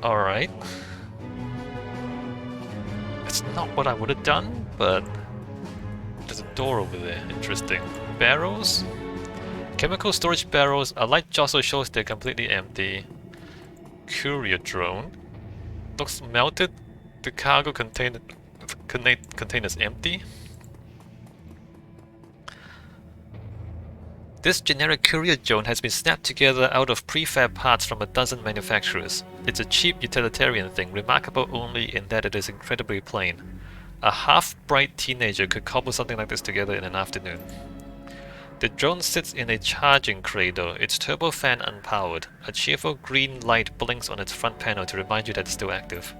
Alright. It's not what I would have done, but there's a door over there. Interesting. Barrels? Chemical storage barrels. A light jostle shows they're completely empty. Courier drone. Looks melted. The cargo container's empty. This generic courier drone has been snapped together out of prefab parts from a dozen manufacturers. It's a cheap utilitarian thing, remarkable only in that it is incredibly plain. A half-bright teenager could cobble something like this together in an afternoon. The drone sits in a charging cradle, its turbofan unpowered. A cheerful green light blinks on its front panel to remind you that it's still active.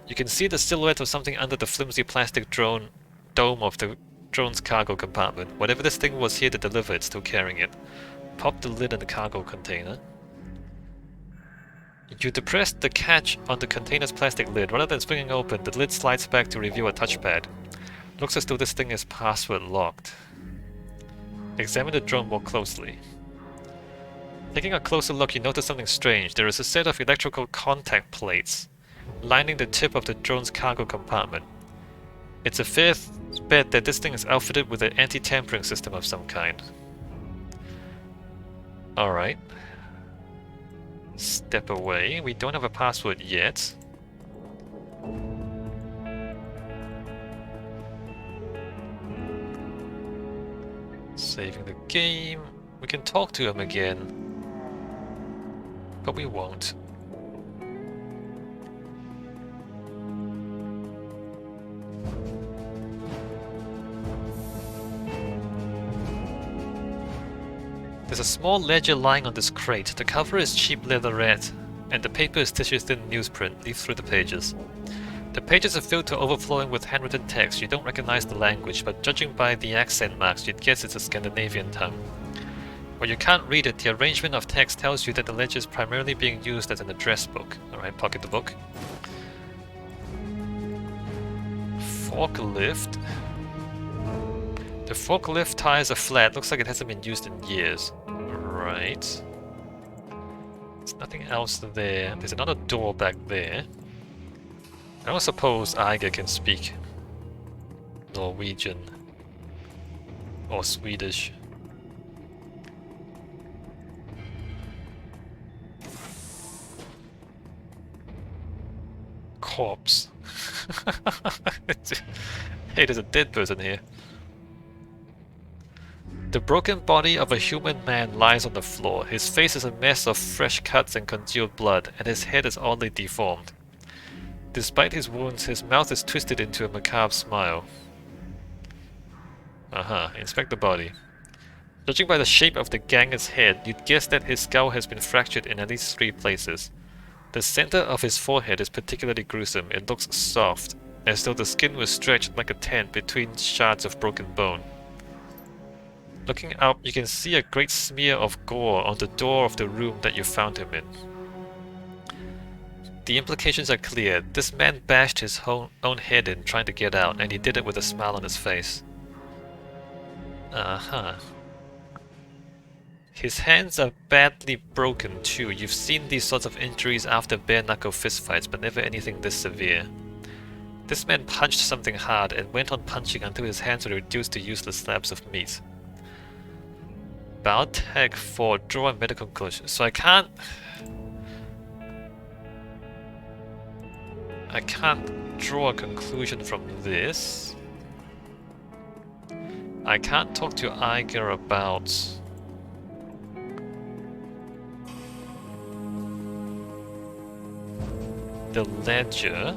You can see the silhouette of something under the flimsy plastic dome of the drone's cargo compartment. Whatever this thing was here to deliver, it's still carrying it. Pop the lid on the cargo container. You depress the catch on the container's plastic lid. Rather than swinging open, the lid slides back to reveal a touchpad. Looks as though this thing is password locked. Examine the drone more closely. Taking a closer look, you notice something strange. There is a set of electrical contact plates lining the tip of the drone's cargo compartment. It's a fair bet that this thing is outfitted with an anti-tampering system of some kind. Alright. Step away. We don't have a password yet. Saving the game. We can talk to him again. But we won't. There's a small ledger lying on this crate. The cover is cheap leatherette, and the paper is tissue-thin newsprint. Leaf through the pages. The pages are filled to overflowing with handwritten text. You don't recognize the language, but judging by the accent marks, you'd guess it's a Scandinavian tongue. While you can't read it, the arrangement of text tells you that the ledger is primarily being used as an address book. Alright, pocket the book. Forklift. The forklift tires are flat. Looks like it hasn't been used in years. Right. There's nothing else there. There's another door back there. I don't suppose Iger can speak Norwegian or Swedish. Corpse. Hey, there's a dead person here. The broken body of a human man lies on the floor. His face is a mess of fresh cuts and congealed blood, and his head is oddly deformed. Despite his wounds, his mouth is twisted into a macabre smile. Inspect the body. Judging by the shape of the ganger's head, you'd guess that his skull has been fractured in at least 3 places. The center of his forehead is particularly gruesome. It looks soft, as though the skin was stretched like a tent between shards of broken bone. Looking up, you can see a great smear of gore on the door of the room that you found him in. The implications are clear. This man bashed his own head in trying to get out, and he did it with a smile on his face. His hands are badly broken too. You've seen these sorts of injuries after bare-knuckle fistfights, but never anything this severe. This man punched something hard and went on punching until his hands were reduced to useless slabs of meat. Biotech 4, draw a medical conclusion. So I can't draw a conclusion from this. I can't talk to Iger about the ledger.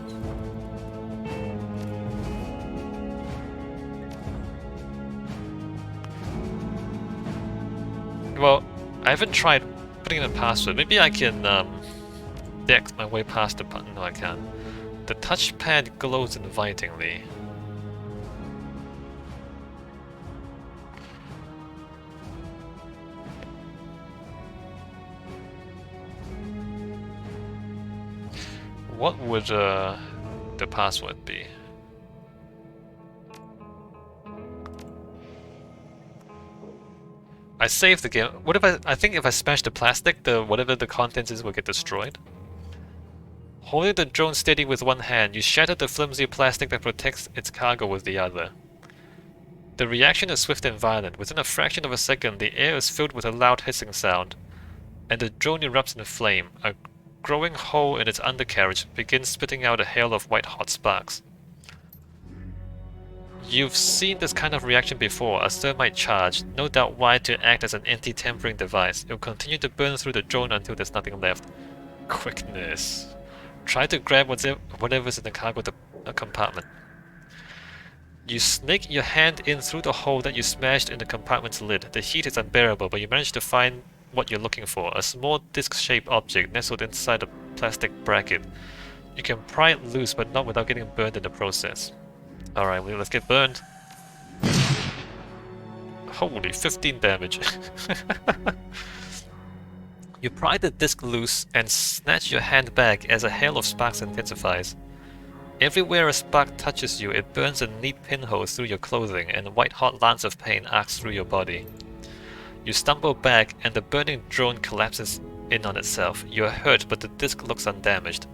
Well, I haven't tried putting in a password. Maybe I can dex my way past the button. No, I can't. The touchpad glows invitingly. What would the password be? I saved the game. What if I think if I smash the plastic, whatever the contents is will get destroyed? Holding the drone steady with one hand, you shatter the flimsy plastic that protects its cargo with the other. The reaction is swift and violent. Within a fraction of a second, the air is filled with a loud hissing sound, and the drone erupts in flame. A growing hole in its undercarriage begins spitting out a hail of white-hot sparks. You've seen this kind of reaction before, a thermite charge, no doubt wired to act as an anti-tampering device. It will continue to burn through the drone until there's nothing left. Quickness. Try to grab whatever's in the cargo compartment. You snake your hand in through the hole that you smashed in the compartment's lid. The heat is unbearable, but you manage to find what you're looking for, a small disc-shaped object nestled inside a plastic bracket. You can pry it loose, but not without getting burned in the process. Alright, well, let's get burned. Holy, 15 damage. You pry the disc loose and snatch your hand back as a hail of sparks intensifies. Everywhere a spark touches you, it burns a neat pinhole through your clothing, and a white-hot lance of pain arcs through your body. You stumble back, and the burning drone collapses in on itself. You are hurt, but the disc looks undamaged.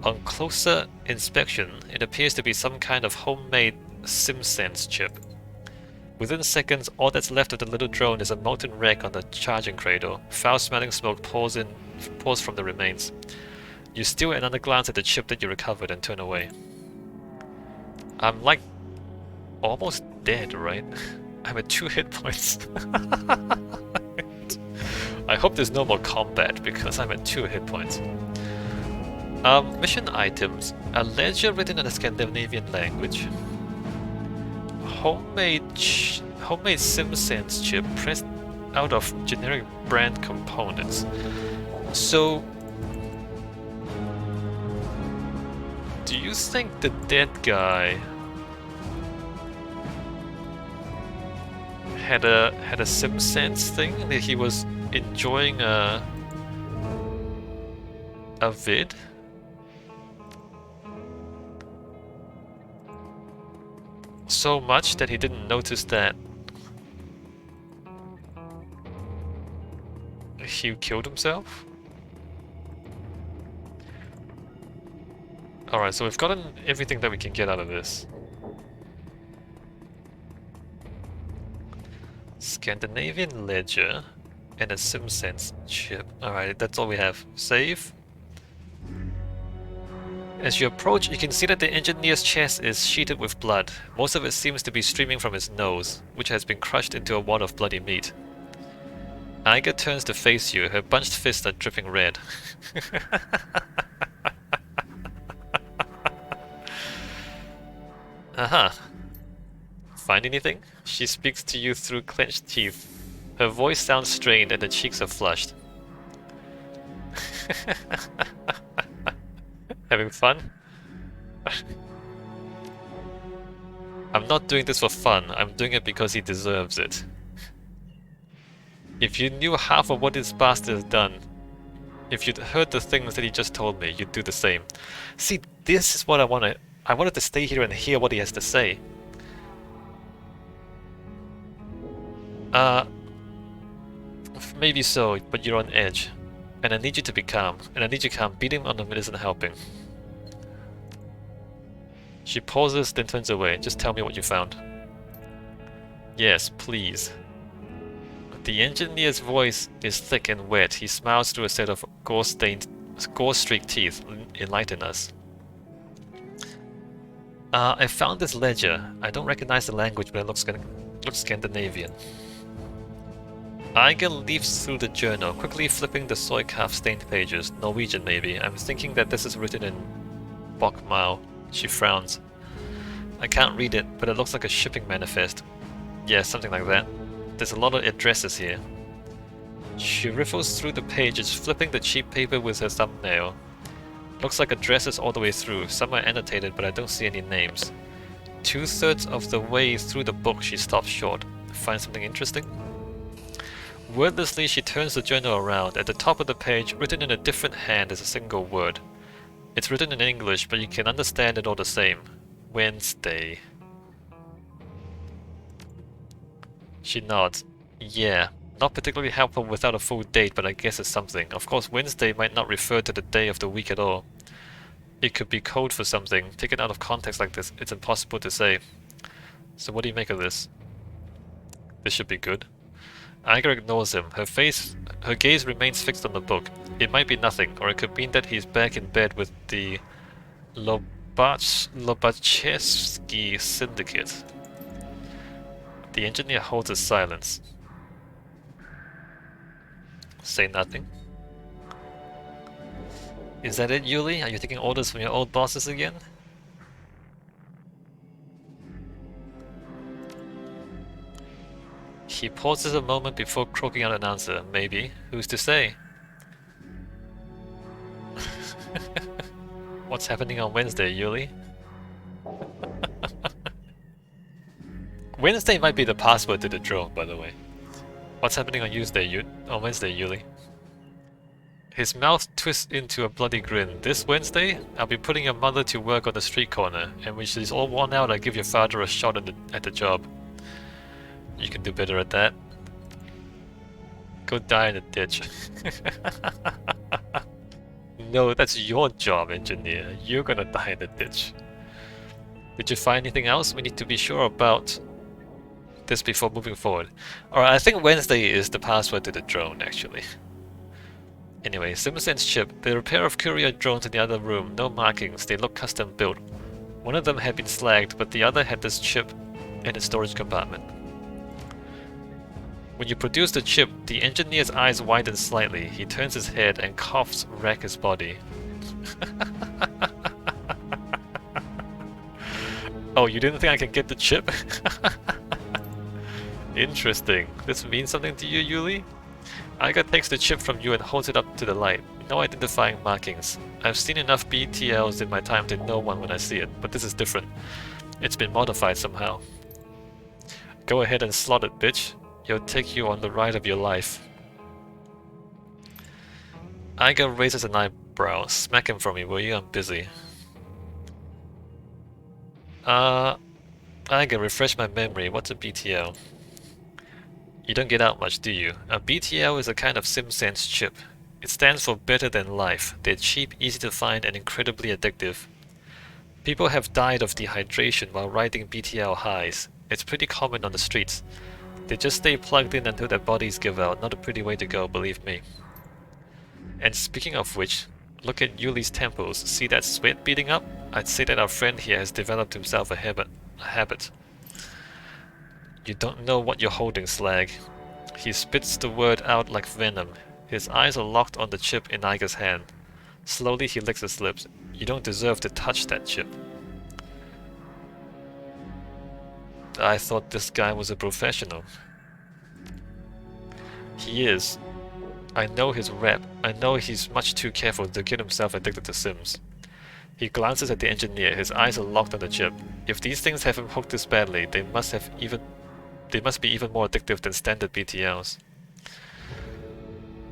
On closer inspection, it appears to be some kind of homemade SimSense chip. Within seconds, all that's left of the little drone is a molten wreck on the charging cradle. Foul-smelling smoke pours from the remains. You steal another glance at the chip that you recovered and turn away. I'm like almost dead, right? I'm at 2 hit points. I hope there's no more combat because I'm at 2 hit points. Mission items. A ledger written in a Scandinavian language. Homemade SimSense chip pressed out of generic brand components. So, do you think the dead guy had a SimSense thing that he was enjoying a vid? So much that he didn't notice that he killed himself? Alright, so we've gotten everything that we can get out of this. Scandinavian ledger and a SimSense chip. Alright, that's all we have. Save. As you approach, you can see that the engineer's chest is sheeted with blood. Most of it seems to be streaming from his nose, which has been crushed into a wad of bloody meat. Iga turns to face you, her bunched fists are dripping red. Aha. Find anything? She speaks to you through clenched teeth. Her voice sounds strained and her cheeks are flushed. Having fun? I'm not doing this for fun, I'm doing it because he deserves it. If you knew half of what this bastard has done, if you'd heard the things that he just told me, you'd do the same. See, this is what I wanted to stay here and hear what he has to say. Maybe so, but you're on edge. And I need you to be calm. And I need you calm. Beating on him isn't helping. She pauses, then turns away. Just tell me what you found. Yes, please. The engineer's voice is thick and wet. He smiles through a set of gore-streaked teeth. Enlighten us. I found this ledger. I don't recognize the language, but it looks Scandinavian. Iga leafs through the journal, quickly flipping the soy calf-stained pages. Norwegian, maybe. I'm thinking that this is written in Bokmal. She frowns. I can't read it, but it looks like a shipping manifest. Yeah, something like that. There's a lot of addresses here. She riffles through the pages, flipping the cheap paper with her thumbnail. Looks like addresses all the way through. Some are annotated, but I don't see any names. 2/3 of the way through the book, she stops short. Find something interesting? Wordlessly, she turns the journal around. At the top of the page, written in a different hand, is a single word. It's written in English, but you can understand it all the same. Wednesday. She nods. Yeah, not particularly helpful without a full date, but I guess it's something. Of course, Wednesday might not refer to the day of the week at all. It could be code for something. Taken out of context like this, it's impossible to say. So what do you make of this? This should be good. Iger ignores him. Her gaze remains fixed on the book. It might be nothing, or it could mean that he's back in bed with the Lobachevsky Syndicate. The engineer holds his silence. Say nothing. Is that it, Yuli? Are you taking orders from your old bosses again? He pauses a moment before croaking out an answer. Maybe. Who's to say? What's happening on Wednesday, Yuli? Wednesday might be the password to the drone, by the way. What's happening on Wednesday, Yuli? His mouth twists into a bloody grin. This Wednesday, I'll be putting your mother to work on the street corner, and when she's all worn out, I'll give your father a shot at the job. You can do better at that. Go die in a ditch. No, that's your job, engineer. You're gonna die in a ditch. Did you find anything else we need to be sure about this before moving forward? Alright, I think Wednesday is the password to the drone, actually. Anyway, Simpson's chip. There are a pair of courier drones in the other room. No markings. They look custom built. One of them had been slagged, but the other had this chip in its storage compartment. When you produce the chip, the engineer's eyes widen slightly. He turns his head and coughs wreck his body. Oh, you didn't think I can get the chip? Interesting. This means something to you, Yuli? Iga takes the chip from you and holds it up to the light. No identifying markings. I've seen enough BTLs in my time to know one when I see it, but this is different. It's been modified somehow. Go ahead and slot it, bitch. It'll take you on the ride of your life. Iga raises an eyebrow. Smack him for me, will you? I'm busy. Iga, refresh my memory. What's a BTL? You don't get out much, do you? A BTL is a kind of SimSense chip. It stands for better than life. They're cheap, easy to find, and incredibly addictive. People have died of dehydration while riding BTL highs. It's pretty common on the streets. They just stay plugged in until their bodies give out. Not a pretty way to go, believe me. And speaking of which, look at Yuli's temples. See that sweat beating up? I'd say that our friend here has developed himself a habit. You don't know what you're holding, slag. He spits the word out like venom. His eyes are locked on the chip in Iger's hand. Slowly he licks his lips. You don't deserve to touch that chip. I thought this guy was a professional. He is. I know his rep. I know he's much too careful to get himself addicted to Sims. He glances at the engineer. His eyes are locked on the chip. If these things have him hooked this badly, they must be even more addictive than standard BTLs.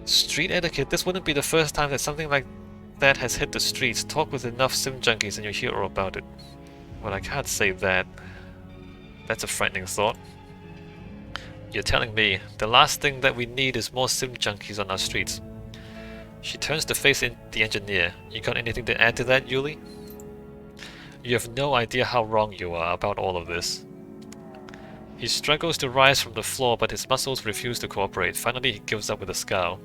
Street etiquette. This wouldn't be the first time that something like that has hit the streets. Talk with enough sim junkies and you'll hear all about it. Well, I can't say that. That's a frightening thought. You're telling me the last thing that we need is more sim junkies on our streets. She turns to face the engineer. You got anything to add to that, Yuli? You have no idea how wrong you are about all of this. He struggles to rise from the floor, but his muscles refuse to cooperate. Finally, he gives up with a scowl.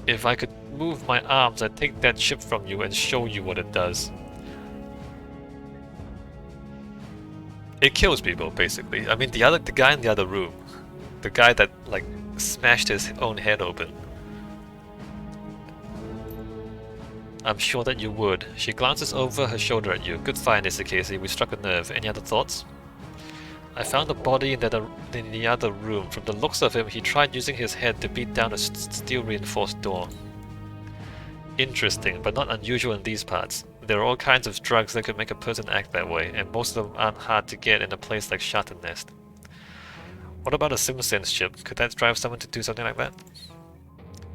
If I could move my arms, I'd take that chip from you and show you what it does. It kills people, basically. I mean, the guy in the other room, the guy that like smashed his own head open. I'm sure that you would. She glances over her shoulder at you. Good find, Mr. Casey. We struck a nerve. Any other thoughts? I found a body in the other room. From the looks of him, he tried using his head to beat down a steel-reinforced door. Interesting, but not unusual in these parts. There are all kinds of drugs that could make a person act that way, and most of them aren't hard to get in a place like Shattered Nest. What about a SimSense chip? Could that drive someone to do something like that?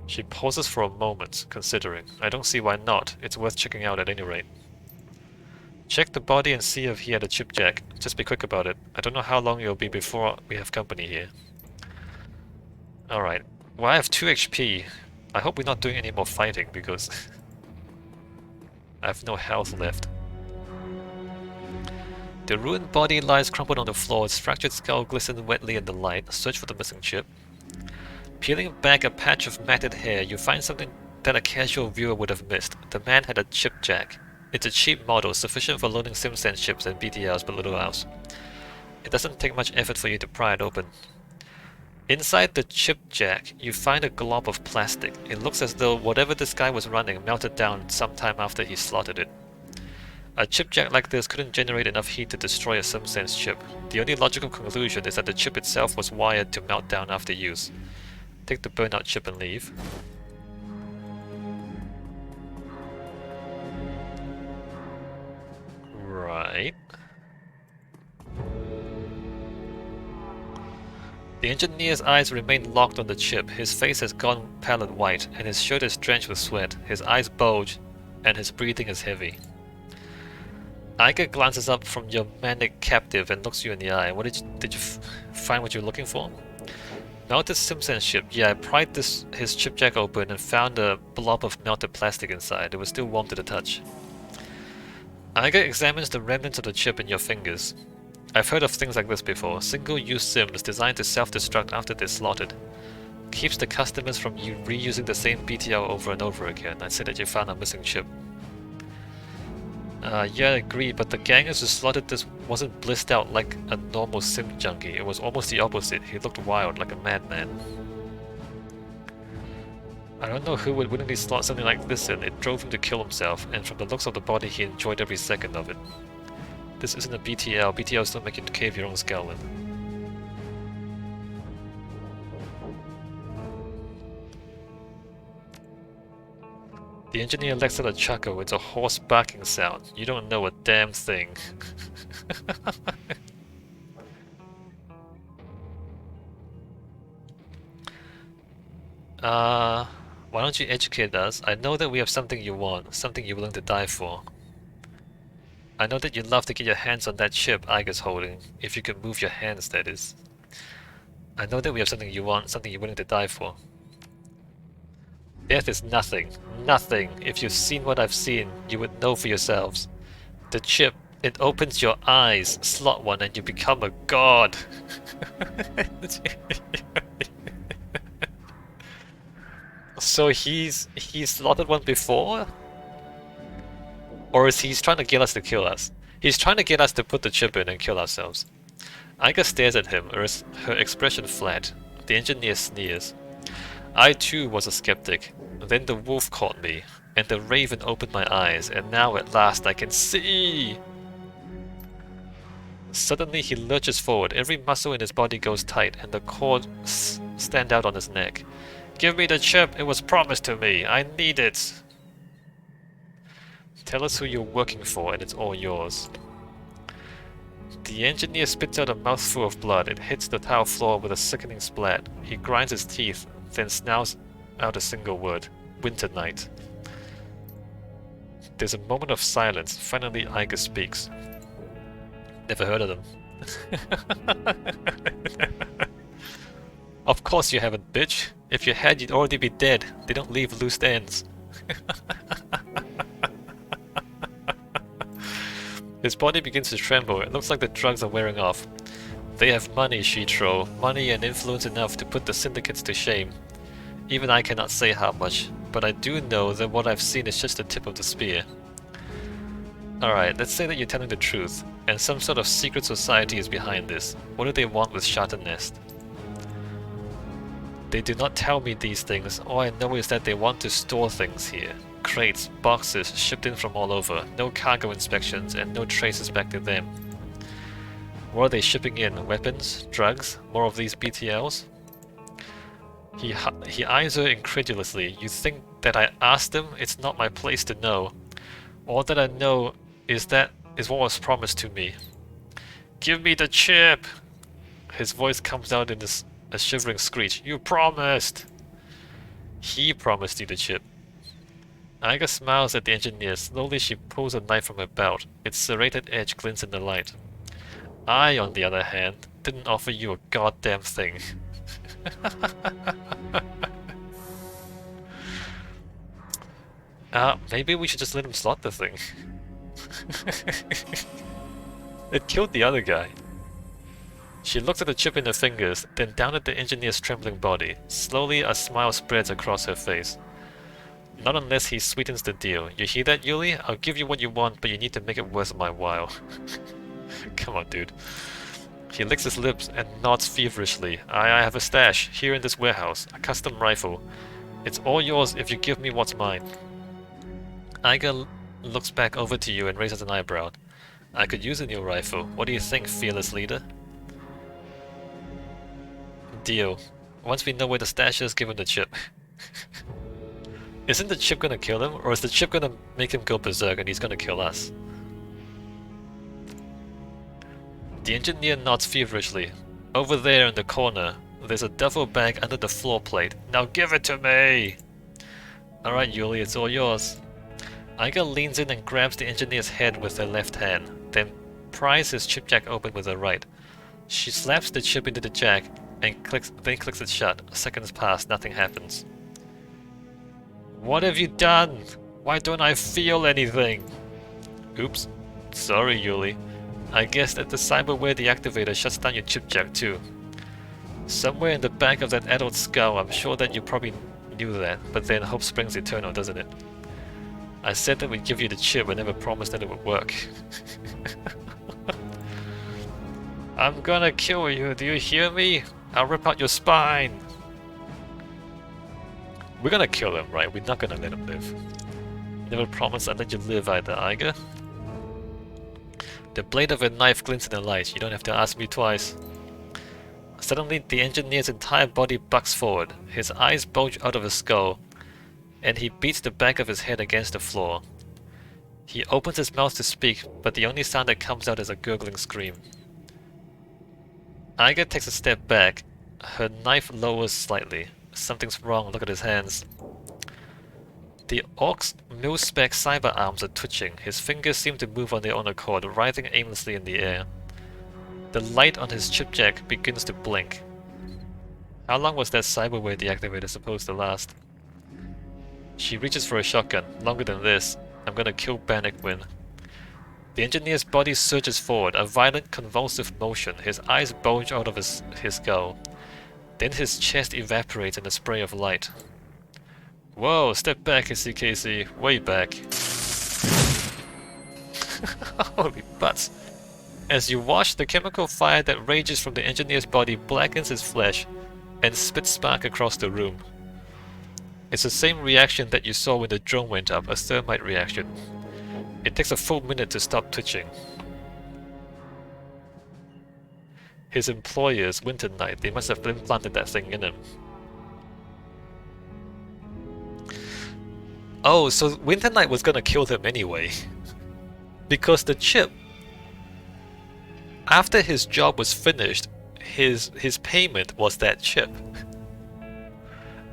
She pauses for a moment, considering. I don't see why not. It's worth checking out at any rate. Check the body and see if he had a chip jack. Just be quick about it. I don't know how long it'll be before we have company here. Alright. Well, I have 2 HP. I hope we're not doing any more fighting, because I have no health left. The ruined body lies crumpled on the floor, its fractured skull glistens wetly in the light. Search for the missing chip. Peeling back a patch of matted hair, you find something that a casual viewer would have missed. The man had a chip jack. It's a cheap model, sufficient for loading SimSense chips and BTLs, but little else. It doesn't take much effort for you to pry it open. Inside the chip jack, you find a glob of plastic. It looks as though whatever this guy was running melted down sometime after he slotted it. A chip jack like this couldn't generate enough heat to destroy a SimSense chip. The only logical conclusion is that the chip itself was wired to melt down after use. Take the burnout chip and leave. Right. The engineer's eyes remain locked on the chip. His face has gone pallid white, and his shirt is drenched with sweat. His eyes bulge, and his breathing is heavy. Iger glances up from your manic captive and looks you in the eye. What did you find what you're looking for? Melted SimSense chip. Yeah, I pried his chip jack open and found a blob of melted plastic inside. It was still warm to the touch. Iger examines the remnants of the chip in your fingers. I've heard of things like this before. Single-use sims designed to self-destruct after they're slotted. Keeps the customers from reusing the same BTL over and over again. I'd say that you found a missing chip. Yeah, I agree, but the gangers who slotted this wasn't blissed out like a normal sim junkie. It was almost the opposite. He looked wild, like a madman. I don't know who would willingly slot something like this in. It drove him to kill himself, and from the looks of the body, he enjoyed every second of it. This isn't a BTL. BTLs don't make you cave your own skull in. The engineer lets out a chuckle. It's a hoarse barking sound. You don't know a damn thing. Why don't you educate us? I know that we have something you want, something you're willing to die for. I know that you'd love to get your hands on that chip Iger's holding, if you can move your hands, that is. I know that we have something you want, something you're willing to die for. Death is nothing. Nothing. If you've seen what I've seen, you would know for yourselves. The chip, it opens your eyes, slot one, and you become a god. So he's slotted one before? Or is he trying to get us to kill us? He's trying to get us to put the chip in and kill ourselves. Iger stares at him, her expression flat. The engineer sneers. I too was a skeptic. Then the wolf caught me, and the raven opened my eyes, and now at last I can see! Suddenly he lurches forward. Every muscle in his body goes tight, and the cords stand out on his neck. Give me the chip! It was promised to me! I need it! Tell us who you're working for, and it's all yours. The engineer spits out a mouthful of blood. It hits the tile floor with a sickening splat. He grinds his teeth, then snouts out a single word. Winter night. There's a moment of silence. Finally, Iger speaks. Never heard of them. Of course you haven't, bitch. If you had, you'd already be dead. They don't leave loose ends. His body begins to tremble. It looks like the drugs are wearing off. They have money, Shitro. Money and influence enough to put the syndicates to shame. Even I cannot say how much, but I do know that what I've seen is just the tip of the spear. Alright, let's say that you're telling the truth, and some sort of secret society is behind this. What do they want with Shattered Nest? They do not tell me these things. All I know is that they want to store things here. Crates, boxes, shipped in from all over. No cargo inspections, and no traces back to them. What are they shipping in? Weapons? Drugs? More of these BTLs? He eyes her incredulously. You think that I asked him? It's not my place to know. All that I know is what was promised to me. Give me the chip! His voice comes out in a shivering screech. You promised! He promised you the chip. Iger smiles at the engineer. Slowly she pulls a knife from her belt. Its serrated edge glints in the light. I, on the other hand, didn't offer you a goddamn thing. Maybe we should just let him slot the thing. It killed the other guy. She looked at the chip in her fingers, then down at the engineer's trembling body. Slowly, a smile spreads across her face. Not unless he sweetens the deal. You hear that, Yuli? I'll give you what you want, but you need to make it worth my while. Come on, dude. He licks his lips and nods feverishly. I have a stash, here in this warehouse. A custom rifle. It's all yours if you give me what's mine. Iga looks back over to you and raises an eyebrow. I could use a new rifle. What do you think, fearless leader? Deal. Once we know where the stash is, give him the chip. Isn't the chip gonna kill him, or is the chip gonna make him go berserk and he's gonna kill us? The engineer nods feverishly. Over there in the corner, there's a duffel bag under the floor plate. Now give it to me! Alright, Yuli, it's all yours. Iga leans in and grabs the engineer's head with her left hand, then pries his chip jack open with her right. She slaps the chip into the jack and then clicks it shut. Seconds pass, nothing happens. What have you done? Why don't I feel anything? Oops. Sorry, Yuli. I guess that the cyberware deactivator shuts down your chip jack too. Somewhere in the back of that adult skull, I'm sure that you probably knew that, but then hope springs eternal, doesn't it? I said that we'd give you the chip, but never promised that it would work. I'm gonna kill you, do you hear me? I'll rip out your spine! We're gonna kill him, right? We're not gonna let him live. Never promised I'd let you live either, Iga. The blade of a knife glints in the light. You don't have to ask me twice. Suddenly, the engineer's entire body bucks forward. His eyes bulge out of his skull, and he beats the back of his head against the floor. He opens his mouth to speak, but the only sound that comes out is a gurgling scream. Iga takes a step back. Her knife lowers slightly. Something's wrong, look at his hands. The orc's mil-spec cyber arms are twitching. His fingers seem to move on their own accord, writhing aimlessly in the air. The light on his chipjack begins to blink. How long was that cyberware deactivator supposed to last? She reaches for a shotgun. Longer than this. I'm gonna kill Bannockwin. The engineer's body surges forward, a violent convulsive motion. His eyes bulge out of his skull. Then his chest evaporates in a spray of light. Whoa, step back, CKC, way back. Holy butts. As you watch, the chemical fire that rages from the engineer's body blackens his flesh and spits spark across the room. It's the same reaction that you saw when the drone went up, a thermite reaction. It takes a full minute to stop twitching. His employers, Winter Knight, they must have implanted that thing in him. Oh, so Winter Knight was gonna kill them anyway. Because the chip, after his job was finished, his payment was that chip.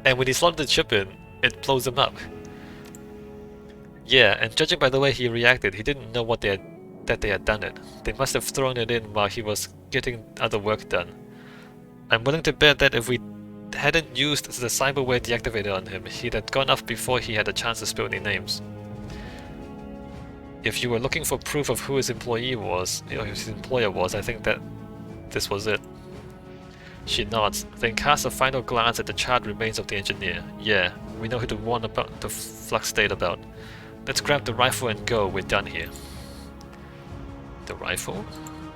And when he slotted the chip in, it blows him up. Yeah, and judging by the way he reacted, he didn't know that they had done it. They must have thrown it in while he was getting other work done. I'm willing to bet that if we hadn't used the cyberware deactivator on him, he'd have gone off before he had a chance to spill any names. If you were looking for proof of who his employee was, or his employer was, I think that this was it. She nods, then casts a final glance at the charred remains of the engineer. Yeah, we know who to warn about the flux state about. Let's grab the rifle and go, we're done here. The rifle?